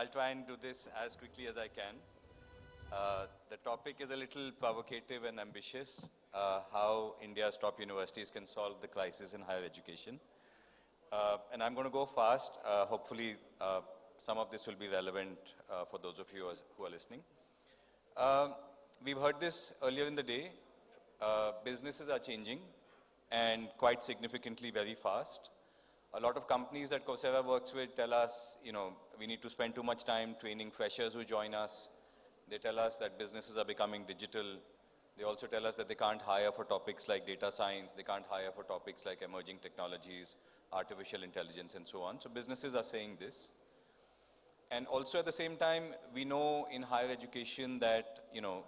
I'll try and do this as quickly as I can. The topic is a little provocative and ambitious, how India's top universities can solve the crisis in higher education. And I'm going to go fast. Hopefully, some of this will be relevant for those of you who are listening. We've heard this earlier in the day. Businesses are changing, and quite significantly very fast. A lot of companies that Coursera works with tell us, we need to spend too much time training freshers who join us. They tell us that businesses are becoming digital. They also tell us that they can't hire for topics like data science. They can't hire for topics like emerging technologies, artificial intelligence, and so on. So businesses are saying this. And also at the same time, we know in higher education that,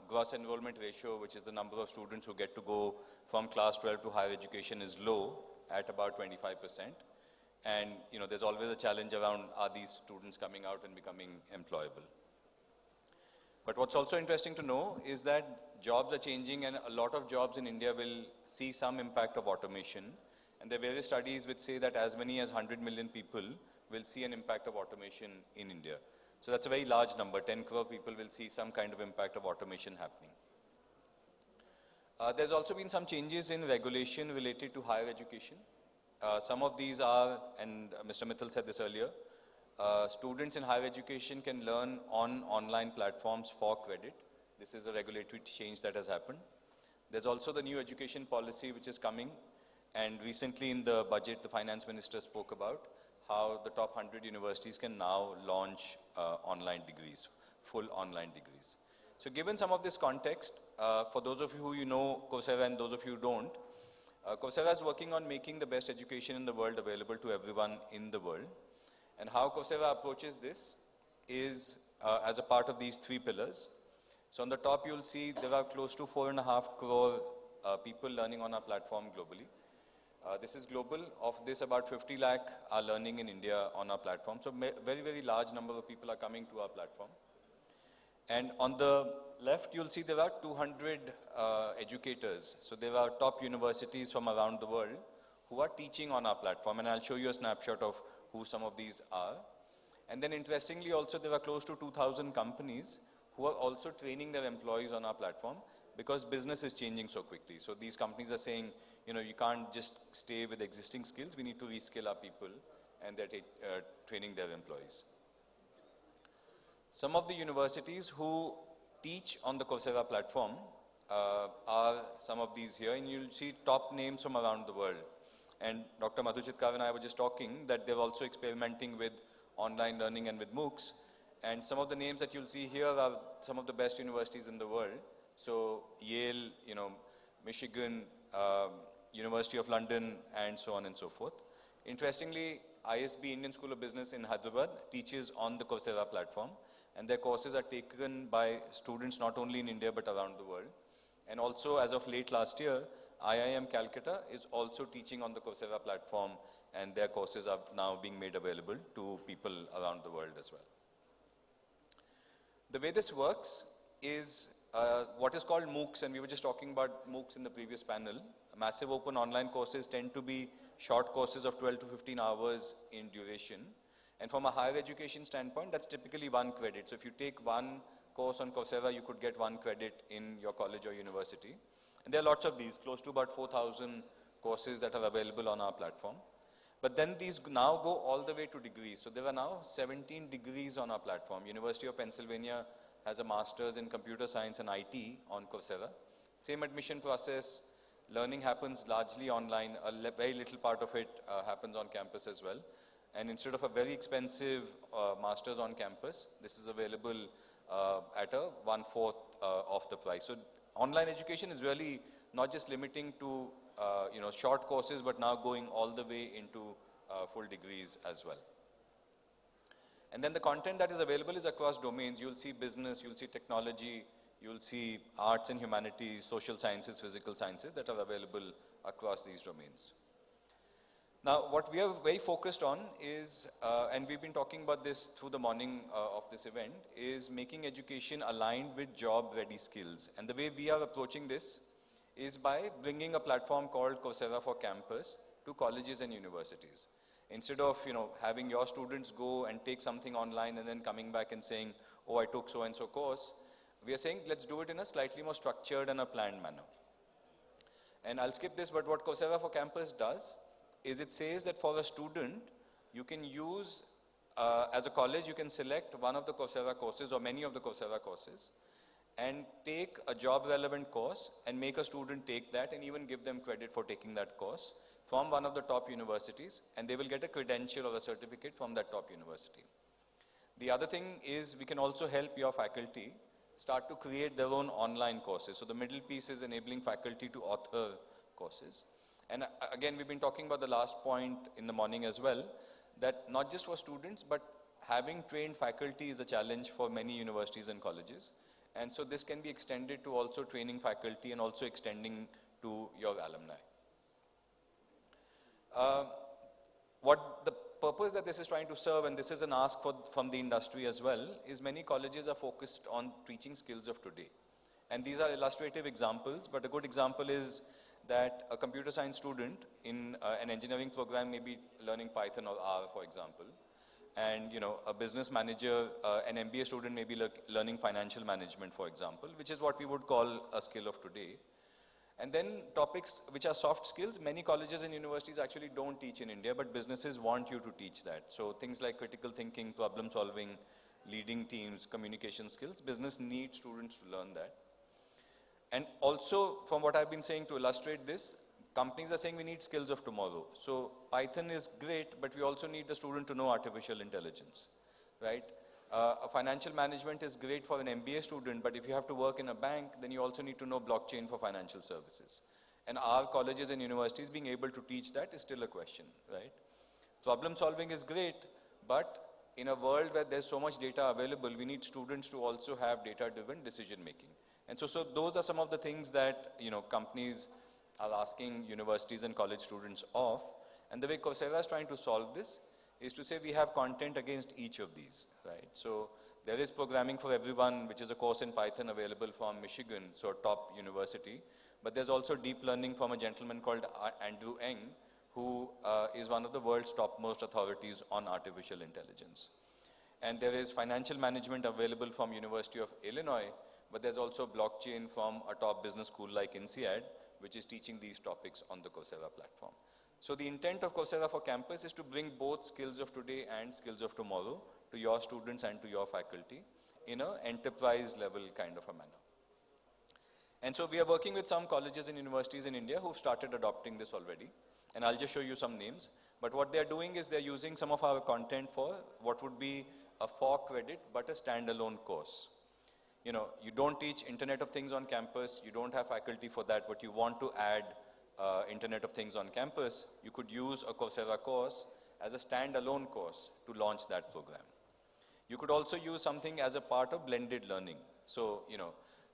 gross enrollment ratio, which is the number of students who get to go from class 12 to higher education, is low at about 25%. And, there's always a challenge around, are these students coming out and becoming employable? But what's also interesting to know is that jobs are changing, and a lot of jobs in India will see some impact of automation. And there are various studies which say that as many as 100 million people will see an impact of automation in India. So that's a very large number. 10 crore people will see some kind of impact of automation happening. There's also been some changes in regulation related to higher education. Some of these are, and Mr. Mittal said this earlier, students in higher education can learn on online platforms for credit. This is a regulatory change that has happened. There's also the new education policy which is coming, and recently in the budget the finance minister spoke about how the top 100 universities can now launch online degrees, full online degrees. So given some of this context, for those of you who know Coursera and those of you who don't, Coursera is working on making the best education in the world available to everyone in the world. And how Coursera approaches this is as a part of these three pillars. So on the top you'll see there are close to 4.5 crore people learning on our platform globally. This is global. Of this, about 50 lakh are learning in India on our platform. So very, very large number of people are coming to our platform. And on the left, you'll see there are 200 educators. So there are top universities from around the world who are teaching on our platform. And I'll show you a snapshot of who some of these are. And then interestingly also, there are close to 2,000 companies who are also training their employees on our platform because business is changing so quickly. So these companies are saying, you can't just stay with existing skills. We need to reskill our people, and they're training their employees. Some of the universities who teach on the Coursera platform are some of these here, and you'll see top names from around the world. And Dr. Madhuchitkar and I were just talking that they're also experimenting with online learning and with MOOCs. And some of the names that you'll see here are some of the best universities in the world. So Yale, Michigan, University of London, and so on and so forth. Interestingly, ISB, Indian School of Business in Hyderabad, teaches on the Coursera platform, and their courses are taken by students not only in India but around the world. And also, as of late last year, IIM Calcutta is also teaching on the Coursera platform, and their courses are now being made available to people around the world as well. The way this works is what is called MOOCs, and we were just talking about MOOCs in the previous panel. Massive open online courses tend to be short courses of 12 to 15 hours in duration. And from a higher education standpoint, that's typically 1 credit. So if you take one course on Coursera, you could get 1 credit in your college or university. And there are lots of these, close to about 4,000 courses that are available on our platform. But then these now go all the way to degrees. So there are now 17 degrees on our platform. University of Pennsylvania has a master's in computer science and IT on Coursera. Same admission process. Learning happens largely online. A very little part of it happens on campus as well. And instead of a very expensive master's on campus, this is available at a 1/4 of the price. So online education is really not just limiting to short courses, but now going all the way into full degrees as well. And then the content that is available is across domains. You'll see business, you'll see technology, you'll see arts and humanities, social sciences, physical sciences that are available across these domains. Now, what we are very focused on is, and we've been talking about this through the morning of this event, is making education aligned with job-ready skills. And the way we are approaching this is by bringing a platform called Coursera for Campus to colleges and universities. Instead of, having your students go and take something online and then coming back and saying, oh, I took so-and-so course, we are saying, let's do it in a slightly more structured and a planned manner. And I'll skip this, but what Coursera for Campus does is it says that for a student, you can use, as a college, you can select one of the Coursera courses or many of the Coursera courses and take a job-relevant course and make a student take that and even give them credit for taking that course from one of the top universities, and they will get a credential or a certificate from that top university. The other thing is we can also help your faculty start to create their own online courses. So the middle piece is enabling faculty to author courses. And again, we've been talking about the last point in the morning as well, that not just for students, but having trained faculty is a challenge for many universities and colleges. And so this can be extended to also training faculty and also extending to your alumni. What the purpose that this is trying to serve, and this is an ask from the industry as well, is many colleges are focused on teaching skills of today. And these are illustrative examples, but a good example is that a computer science student in an engineering program may be learning Python or R, for example. And a business manager, an MBA student may be learning financial management, for example, which is what we would call a skill of today. And then topics which are soft skills, many colleges and universities actually don't teach in India, but businesses want you to teach that. So things like critical thinking, problem solving, leading teams, communication skills, business needs students to learn that. And also, from what I've been saying to illustrate this, companies are saying we need skills of tomorrow. So Python is great, but we also need the student to know artificial intelligence, right? Financial management is great for an MBA student, but if you have to work in a bank, then you also need to know blockchain for financial services. And our colleges and universities being able to teach that is still a question, right? Problem solving is great, but in a world where there's so much data available, we need students to also have data-driven decision making. And so those are some of the things that companies are asking universities and college students of. And the way Coursera is trying to solve this is to say we have content against each of these, right? So there is Programming for Everyone, which is a course in Python available from Michigan, so a top university. But there's also deep learning from a gentleman called Andrew Ng, who is one of the world's topmost authorities on artificial intelligence. And there is financial management available from University of Illinois, but there's also blockchain from a top business school like INSEAD, which is teaching these topics on the Coursera platform. So the intent of Coursera for Campus is to bring both skills of today and skills of tomorrow to your students and to your faculty in an enterprise level kind of a manner. And so we are working with some colleges and universities in India who've started adopting this already. And I'll just show you some names. But what they're doing is they're using some of our content for what would be a 4-credit but a standalone course. You don't teach Internet of Things on campus, you don't have faculty for that, but you want to add Internet of Things on campus, you could use a Coursera course as a standalone course to launch that program. You could also use something as a part of blended learning. So,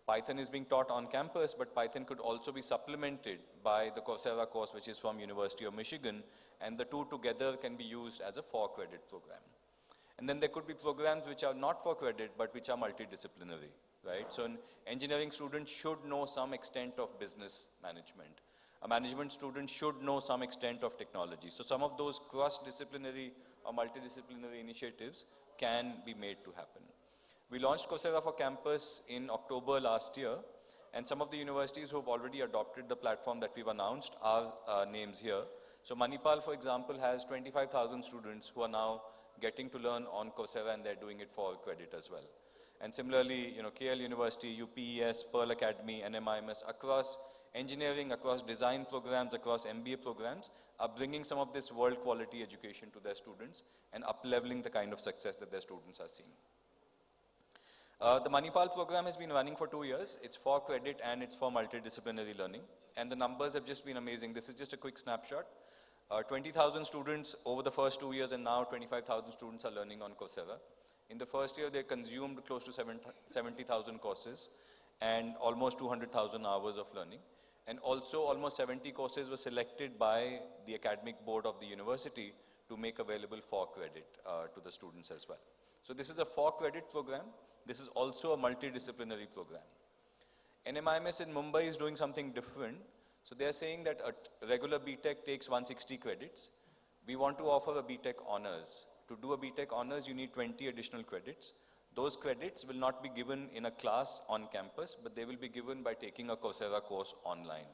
Python is being taught on campus, but Python could also be supplemented by the Coursera course, which is from University of Michigan, and the two together can be used as a 4-credit program. And then there could be programs which are not for credit, but which are multidisciplinary, right? So an engineering student should know some extent of business management. A management student should know some extent of technology. So some of those cross-disciplinary or multidisciplinary initiatives can be made to happen. We launched Coursera for Campus in October last year, and some of the universities who have already adopted the platform that we've announced are names here. So Manipal, for example, has 25,000 students who are now getting to learn on Coursera, and they're doing it for credit as well. And similarly, KL University, UPES, Pearl Academy, NMIMS, across engineering, across design programs, across MBA programs, are bringing some of this world quality education to their students and up-leveling the kind of success that their students are seeing. The Manipal program has been running for 2 years. It's for credit and it's for multidisciplinary learning. And the numbers have just been amazing. This is just a quick snapshot. 20,000 students over the first 2 years, and now 25,000 students are learning on Coursera. In the first year, they consumed close to 70,000 courses and almost 200,000 hours of learning. And also almost 70 courses were selected by the academic board of the university to make available for credit to the students as well. So this is a 4-credit program. This is also a multidisciplinary program. NMIMS in Mumbai is doing something different. So they're saying that a regular BTech takes 160 credits, We want to offer a BTech honors. To do a BTech honors, you need 20 additional credits. Those credits will not be given in a class on campus, but they will be given by taking a Coursera course online.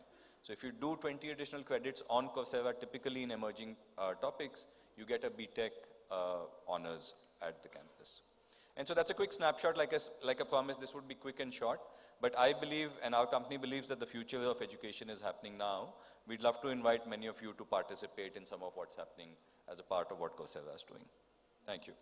So if you do 20 additional credits on Coursera, typically in emerging topics, you get a BTech honors at the campus. And so that's a quick snapshot. Like I promised, this would be quick and short. But I believe, and our company believes, that the future of education is happening now. We'd love to invite many of you to participate in some of what's happening as a part of what Coursera is doing. Thank you.